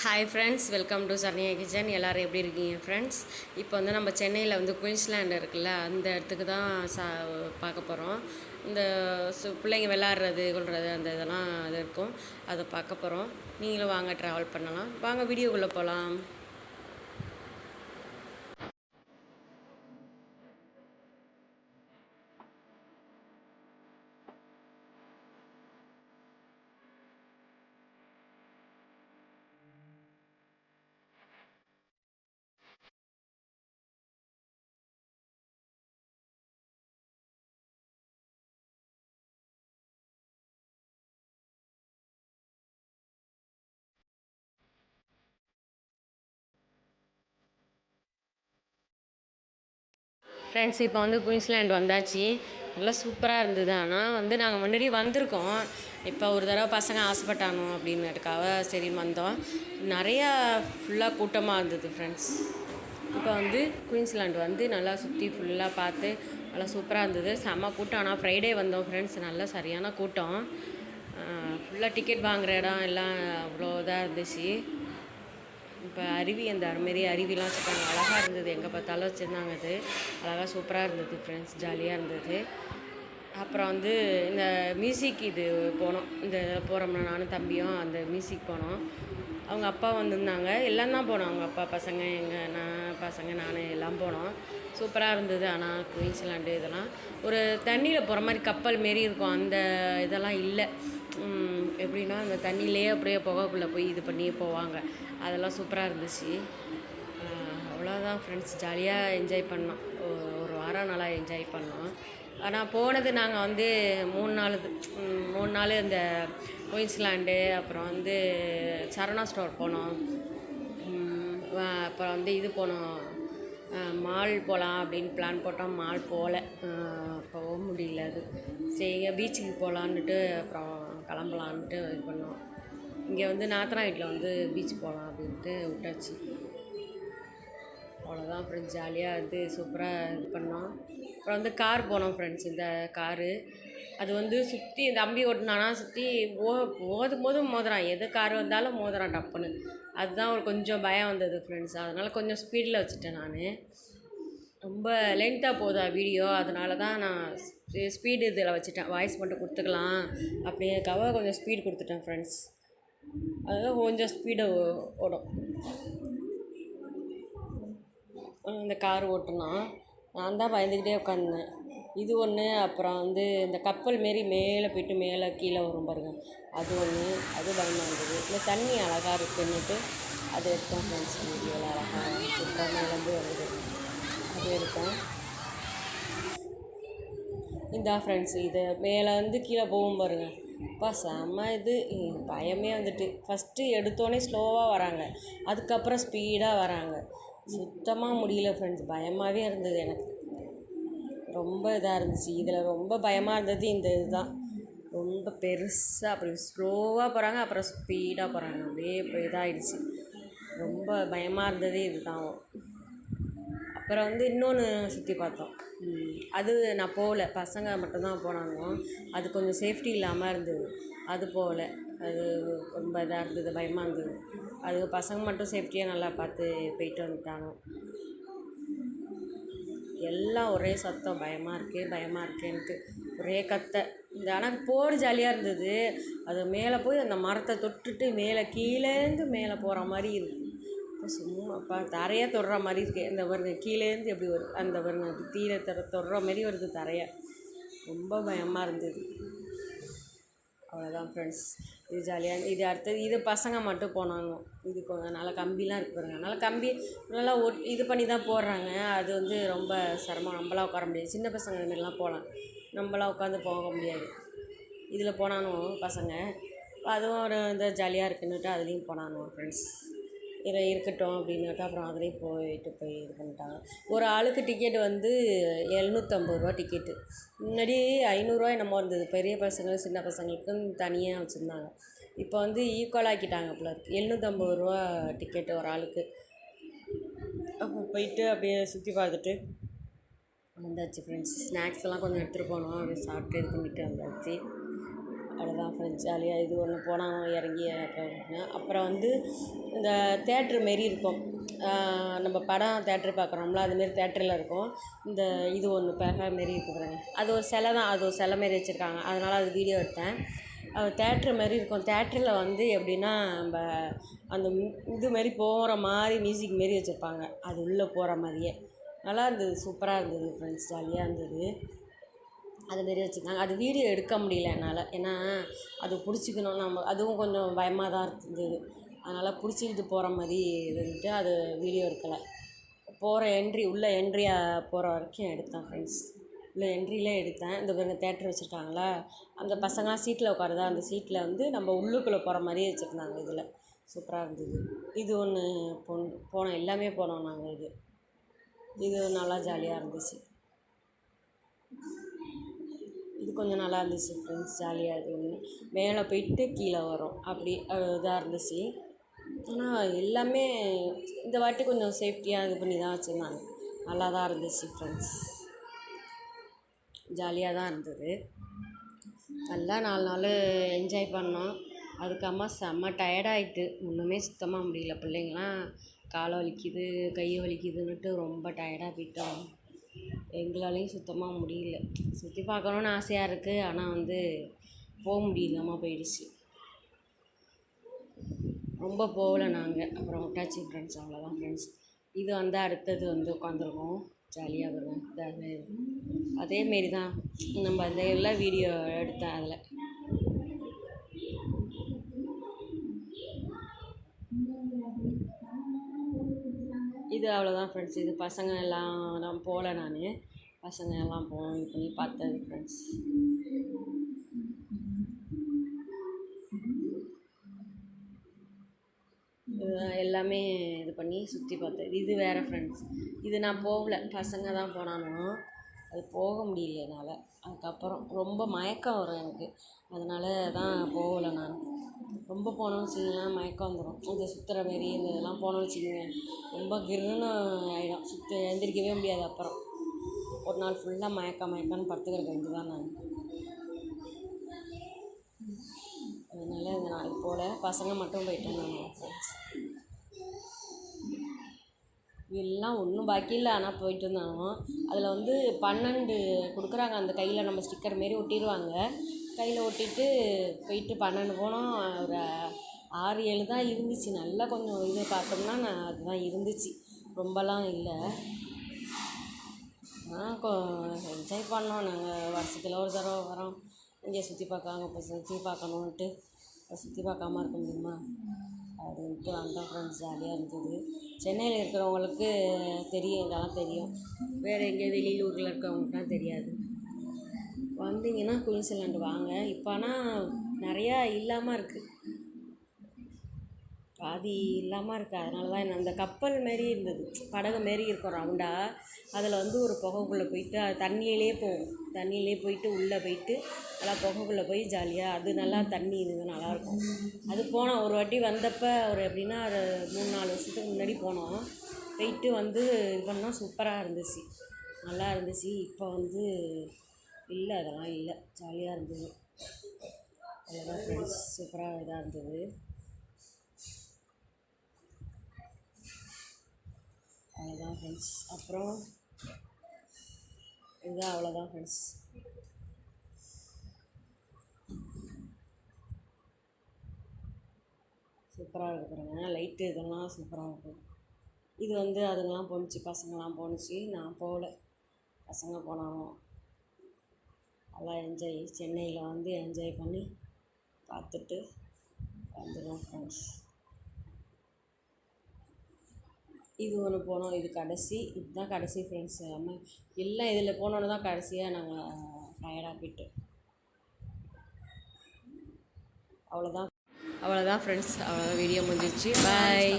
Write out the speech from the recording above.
Hi friends, welcome to Saranya kitchen. எல்லோரும் எப்படி இருக்கீங்க ஃப்ரெண்ட்ஸ்? இப்போ வந்து நம்ம சென்னையில் வந்து குயின்ஸ்லேண்ட் இருக்குல்ல, அந்த இடத்துக்கு தான் பார்க்க போகிறோம். இந்த பிள்ளைங்க விளாட்றது கொள்வது அந்த இதெல்லாம் அது இருக்கும், அதை பார்க்க போகிறோம். நீங்களும் வாங்க, ட்ராவல் பண்ணலாம். வாங்க வீடியோக்குள்ளே போகலாம். ஃப்ரெண்ட்ஸ், இப்போ வந்து குயின்ஸ்லேண்ட் வந்தாச்சு. நல்லா சூப்பராக இருந்தது. ஆனால் வந்து நாங்கள் முன்னாடி வந்திருக்கோம். இப்போ ஒரு தடவை பசங்க ஆசைப்பட்டானோ அப்படின்னதுக்காக சரின்னு வந்தோம். நிறையா ஃபுல்லாக கூட்டமாக இருந்தது ஃப்ரெண்ட்ஸ். இப்போ வந்து குயின்ஸ்லேண்ட் வந்து நல்லா சுற்றி ஃபுல்லாக பார்த்து நல்லா சூப்பராக இருந்தது. செம்ம கூட்டம். ஆனால் ஃப்ரைடே வந்தோம் ஃப்ரெண்ட்ஸ், நல்லா சரியான கூட்டம். ஃபுல்லாக டிக்கெட் வாங்குகிற இடம் எல்லாம் அவ்வளோ இதாக இருந்துச்சு. இப்போ அருவி, அந்த மாரி அருவிலாம் வச்சுருக்காங்க. அழகாக இருந்தது, எங்கே பார்த்தாலும் வச்சுருந்தாங்க. அது அழகாக சூப்பராக இருந்தது ஃப்ரெண்ட்ஸ், ஜாலியாக இருந்தது. அப்புறம் வந்து இந்த மியூசிக் இது போனோம். இந்த போகிறோம்னா நானும் தம்பியும் அந்த மியூசிக் போனோம். அவங்க அப்பா வந்திருந்தாங்க, எல்லாம் தான் போனோம். அவங்க அப்பா, பசங்க, நான் எல்லாம் போனோம். சூப்பராக இருந்தது. ஆனால் குயின்ஸ்லேண்டு இதெல்லாம் ஒரு தண்ணியில் போகிற மாதிரி கப்பல் மாரி இருக்கும். அந்த இதெல்லாம் இல்லை. எப்படின்னா அந்த தண்ணியிலே அப்படியே புகைக்குள்ளே போய் இது பண்ணி போவாங்க. அதெல்லாம் சூப்பராக இருந்துச்சு. அவ்வளோதான் ஃப்ரெண்ட்ஸ், ஜாலியாக என்ஜாய் பண்ணோம். ஒரு வாரம் நல்லா என்ஜாய் பண்ணோம். ஆனால் போனது நாங்கள் வந்து 3 நாள் இந்த குயின்ஸ்லேண்டு, அப்புறம் வந்து சரவணா ஸ்டோர் போனோம். அப்புறம் வந்து இது போனோம், மால் போகலாம் அப்படின்னு பிளான் போட்டோம். மால் போக முடியல. அது சரி, பீச்சுக்கு போகலான்ட்டு அப்புறம் கிளம்பலான்ட்டு இது பண்ணோம். இங்கே வந்து நாத்தனா வீட்டில் வந்து பீச் போகலாம் அப்படின்ட்டு விட்டாச்சு. அவ்வளோதான் ஃப்ரெண்ட்ஸ், ஜாலியாக வந்து சூப்பராக இது பண்ணோம். அப்புறம் வந்து கார் போனோம் ஃப்ரெண்ட்ஸ். இந்த காரு அது வந்து சுற்றி தம்பி ஓட்டினானா, சுற்றி போதும் மோதுறான். எது கார் வந்தாலும் மோதுறான் டப்புன்னு. அதுதான் ஒரு கொஞ்சம் பயம் வந்தது ஃப்ரெண்ட்ஸ். அதனால் கொஞ்சம் ஸ்பீடில் வச்சுட்டேன் நான். ரொம்ப லென்த்தாக போதா வீடியோ, அதனால தான் நான் ஸ்பீடு இதில் வச்சுட்டேன். வாய்ஸ் மட்டும் கொடுத்துக்கலாம் அப்படிங்கிறதுக்காக கொஞ்சம் ஸ்பீடு கொடுத்துட்டேன் ஃப்ரெண்ட்ஸ். அதுதான் கொஞ்சம் ஸ்பீடு ஓடும். இந்த கார் ஓட்டுனா நான் தான் பயந்துக்கிட்டே உட்காந்தேன். இது ஒன்று. அப்புறம் வந்து இந்த கப்பல் மாரி மேலே போய்ட்டு மேலே கீழே வரும் பாருங்கள், அது ஒன்று. அது பயமாக இருந்தது. இந்த தண்ணி அழகாக இருக்குன்னுட்டு அது எடுத்தோம் ஃப்ரெண்ட்ஸ். வீடியோவில் அழகாக சூப்பராக மேலேருந்து வருது, அது எடுத்தோம். இந்த ஃப்ரெண்ட்ஸ், இது மேலே வந்து கீழே போகும் பாருங்கள். அப்பா செம்ம இது, பயமே வந்துட்டு. ஃபஸ்ட்டு எடுத்தோடனே ஸ்லோவாக வராங்க, அதுக்கப்புறம் ஸ்பீடாக வராங்க. சுத்தமாக முடியல ஃப்ரெண்ட்ஸ், பயமாகவே இருந்தது எனக்கு. ரொம்ப இதாக இருந்துச்சு. இதில் ரொம்ப பயமாக இருந்தது இந்த இதுதான். ரொம்ப பெருசாக அப்படி ஸ்லோவாக போகிறாங்க, அப்புறம் ஸ்பீடாக போகிறாங்க. அப்படியே இப்போ இதாகிடுச்சு. ரொம்ப பயமாக இருந்தது இதுதான். அப்புறம் வந்து இன்னொன்று சுற்றி பார்த்தோம். அது நான் போகல, பசங்க மட்டும்தான் போனாங்க. அது கொஞ்சம் சேஃப்டி இல்லாமல் இருந்தது, அது போகல. அது ரொம்ப இதாக இருந்தது, பயமாக இருந்தது. அது பசங்க மட்டும் சேஃப்டியாக நல்லா பார்த்து போயிட்டு வந்துட்டாங்க. எல்லாம் ஒரே சத்தம், பயமாக இருக்கேன்ட்டு ஒரே கத்தை. இந்த ஆனால் போர் ஜாலியாக இருந்தது. அது மேலே போய் அந்த மரத்தை தொட்டுட்டு மேலே கீழேருந்து மேலே போகிற மாதிரி இருக்குது. இப்போ சும்மா தரையாக தொடுற மாதிரி இருக்குது. இந்த பாருங்க, கீழேருந்து எப்படி வருது அந்த பாருங்க, அது தீரை தொடுற மாதிரி வருது தரையை. ரொம்ப பயமாக இருந்தது. அவ்வளோதான் ஃப்ரெண்ட்ஸ், இது ஜாலியாக. இது அடுத்தது இது பசங்க மட்டும் போனாங்க. இது கொஞ்சம் நல்லா கம்பிலாம் இருக்குது பாருங்க, அதனால் கம்பி நல்லா இது பண்ணி தான் போடுறாங்க. அது வந்து ரொம்ப சிரமம். நம்மளாம் உட்கார முடியாது. சின்ன பசங்க இதுமாரிலாம் போகலாம், நம்மளாம் உட்காந்து போக முடியாது. இதில் போனாலும் பசங்க, அதுவும் ஒரு இந்த ஜாலியாக இருக்குன்னுட்டு அதுலேயும் போனானோ ஃப்ரெண்ட்ஸ். இதில் இருக்கட்டும் அப்படின்னுட்டு அப்புறம் அதுலேயும் போய் இது பண்ணிட்டாங்க. ஒரு ஆளுக்கு டிக்கெட்டு வந்து 750 ரூபா டிக்கெட்டு. முன்னாடி 500 என்னமோ இருந்தது. பெரிய பசங்க சின்ன பசங்களுக்குன்னு தனியாக வச்சுருந்தாங்க. இப்போ வந்து ஈக்குவல் ஆக்கிட்டாங்க போல இருக்குது. 750 ரூபா டிக்கெட்டு ஒரு ஆளுக்கு. அப்போ போயிட்டு அப்படியே சுற்றி பார்த்துட்டு வந்தாச்சு ஃப்ரெண்ட்ஸ். ஸ்நாக்ஸ் எல்லாம் கொஞ்சம் எடுத்துகிட்டு போனோம், அப்படியே சாப்பிட்டு இது பண்ணிட்டு வந்தாச்சு. அவ்வளோதான் ஃப்ரெண்ட்ஸ் ஜாலியாக இது ஒன்று போனால் இறங்கி அப்புறம் வந்து இந்த தேட்ரு மாரி இருக்கும், நம்ம படம் தேட்ரு பார்க்குறோம்ல அதுமாரி தேட்டரில் இருக்கும். இந்த இது ஒன்று பேக மாரி இருக்குது பாருங்க, அது ஒரு சிலை தான், அது ஒரு சிலை மாரி வச்சுருக்காங்க, அதனால் அது வீடியோ எடுத்தேன். அது தேட்ரு மாரி இருக்கும். தேட்டரில் வந்து எப்படின்னா நம்ம அந்த இது மாரி போகிற மாதிரி மியூசிக் மாரி வச்சுருப்பாங்க, அது உள்ளே போகிற மாதிரியே நல்லா இருந்தது, சூப்பராக இருந்தது ஃப்ரெண்ட்ஸ், ஜாலியாக இருந்தது. அதுமாரி வச்சுருந்தாங்க. அது வீடியோ எடுக்க முடியல என்னால், ஏன்னா அது பிடிச்சிக்கணும் நம்ம, அதுவும் கொஞ்சம் பயமாக தான் இருந்தது, அதனால் பிடிச்சிக்கிட்டு போகிற மாதிரி இருந்துட்டு அது வீடியோ எடுக்கலை. போகிற உள்ளே என்ட்ரியாக போகிற வரைக்கும் எடுத்தேன் ஃப்ரெண்ட்ஸ், உள்ள என்ட்ரியிலே எடுத்தேன். இந்த பாருங்க தேட்டர் வச்சுருக்காங்களா, அந்த பசங்களாம் சீட்டில் உட்காருதா, அந்த சீட்டில் வந்து நம்ம உள்ளுக்குள்ளே போகிற மாதிரியே வச்சுருந்தாங்க. இதில் சூப்பராக இருந்தது. இது ஒன்று போனோம், எல்லாமே போனோம் நாங்கள். இது நல்லா ஜாலியாக இருந்துச்சு. இது கொஞ்சம் நல்லா இருந்துச்சு ஃப்ரெண்ட்ஸ், ஜாலியாக இது ஒன்று மேலே போயிட்டு கீழே வரும், அப்படி இதாக இருந்துச்சு. ஆனால் எல்லாமே இந்த வாட்டி கொஞ்சம் சேஃப்டியாக இது பண்ணி தான் வச்சுருந்தாங்க, நல்லா தான் இருந்துச்சு ஃப்ரெண்ட்ஸ், ஜாலியாக தான் இருந்தது. நல்லா 4 நாள் என்ஜாய் பண்ணோம். அதுக்கம்மா செம்ம டயர்டாகிட்டு, ஒன்றுமே சுத்தமாக முடியல. பிள்ளைங்களாம் காலை வலிக்குது கை வலிக்குதுன்னுட்டு ரொம்ப டயர்டாக போயிட்டோம். எங்களாலையும் சுத்தமாக முடியல. சுற்றி பார்க்கணுன்னு ஆசையாக இருக்குது, ஆனால் வந்து போக முடியாமல் போயிடுச்சு. ரொம்ப போகலை நாங்கள், அப்புறம் விட்டாச்சு ஃப்ரெண்ட்ஸ், அவ்வளோதான் ஃப்ரெண்ட்ஸ். இது வந்து அடுத்தது வந்து உட்காந்துருக்கோம், ஜாலியாக வருவேன். அதேமாரி தான் நம்ம அந்த எல்லாம் வீடியோ எடுத்தேன் அதில். இது அவ்வளோதான் ஃப்ரெண்ட்ஸ். இது பசங்க எல்லாம் போகல, நான் பசங்க எல்லாம் இது பண்ணி பார்த்தது ஃப்ரெண்ட்ஸ். எல்லாமே இது பண்ணி சுற்றி பார்த்தேன். இது வேறு ஃப்ரெண்ட்ஸ், இது நான் போகல, பசங்க தான் போனானோ, அது போக முடியல என்னால். அதுக்கப்புறம் ரொம்ப மயக்கம் வரும் எனக்கு, அதனால தான் போகலை நான். ரொம்ப போனோன்னு வச்சிங்களேன் மயக்கம் வந்துடும். இந்த சுற்றுற மாரி இந்த இதெல்லாம் போனோன்னு வச்சுக்கோங்க, ரொம்ப கிருன்னு ஆகிடும், எழுந்திரிக்கவே முடியாது. அப்புறம் ஒரு நாள் ஃபுல்லாக மயக்கம்னு படுத்துக்கிற வேண்டி தான் நான். அதனால் இந்த நாளைக்கு போல் பசங்க மட்டும் போயிட்டேன் நான் ஃப்ரெண்ட்ஸ். எல்லாம் ஒன்றும் பாக்கி இல்லை, ஆனால் போயிட்டு இருந்தாலும் அதில் வந்து 12 கொடுக்குறாங்க, அந்த கையில் நம்ம ஸ்டிக்கர் மாரி ஒட்டிடுவாங்க. கையில் ஒட்டிட்டு போயிட்டு 12 போனோம். ஒரு 6-7 தான் இருந்துச்சு. நல்லா கொஞ்சம் இது பார்த்தோம்னா அதுதான் இருந்துச்சு, ரொம்பலாம் இல்லை. என்ஜாய் பண்ணோம். நாங்கள் வருஷத்தில் ஒரு தடவை வரோம், இங்கே சுற்றி பார்க்க, அங்கே போய் சுற்றி பார்க்கணுன்ட்டு. சுற்றி பார்க்காம இருக்க முடியுமா அப்படின்ட்டு வந்தோம் ஃப்ரெண்ட்ஸ், ஜாலியாக இருந்தது. சென்னையில் இருக்கிறவங்களுக்கு தெரியும், இதெல்லாம் தெரியும். வேறு எங்கே வெளியூரில் இருக்கிறவங்களுக்கு தான் தெரியாது. வந்தீங்கன்னா குயின்ஸ்லாண்டு வாங்க. இப்போ ஆனால் நிறையா இல்லாமல் இருக்குது, பாதி இல்லாமல் இருக்குது. அதனால தான் அந்த கப்பல் மாரி இருந்தது, படகு மாரி இருக்கும் ரவுண்டாக. அதில் வந்து ஒரு புகைக்குள்ளே போயிட்டு அது தண்ணியிலே போகும், தண்ணியிலே போயிட்டு உள்ளே போயிட்டு நல்லா புகைக்குள்ளே போய் ஜாலியாக, அது நல்லா தண்ணி இருந்தது, நல்லாயிருக்கும். அது போனோம் ஒரு வாட்டி வந்தப்போ, ஒரு எப்படின்னா ஒரு 3-4 வருஷத்துக்கு முன்னாடி போனோம். போயிட்டு வந்து இது பண்ணால் சூப்பராக இருந்துச்சு, நல்லா இருந்துச்சு. இப்போ வந்து இல்லை, அதெல்லாம் இல்லை, ஜாலியாக இருந்தது. அவ்வளோதான் ஃப்ரெண்ட்ஸ், சூப்பராக இதாக இருந்தது. அவ்வளோதான் ஃப்ரெண்ட்ஸ். அப்புறம் இதுதான், அவ்வளோதான் ஃப்ரெண்ட்ஸ். சூப்பராக இருக்குது பாருங்க, லைட்டு இதெல்லாம் சூப்பராக இருக்குது. இது வந்து அதுங்கெல்லாம் போணுச்சு, பசங்களாம் போணுச்சு, நான் போகல, பசங்க போனாலும். நல்லா என்ஜாய், சென்னையில் வந்து என்ஜாய் பண்ணி பார்த்துட்டு வந்துடுவோம் ஃப்ரெண்ட்ஸ். இது ஒன்று போனோம், இது கடைசி, இதுதான் கடைசி ஃப்ரெண்ட்ஸ். எல்லாம் இதில் போனோன்னு தான் கடைசியாக நாங்கள் டயர்டாக போயிட்டு. அவ்வளோதான் ஃப்ரெண்ட்ஸ், அவ்வளோதான், வீடியோ முடிஞ்சிச்சு. பாய்.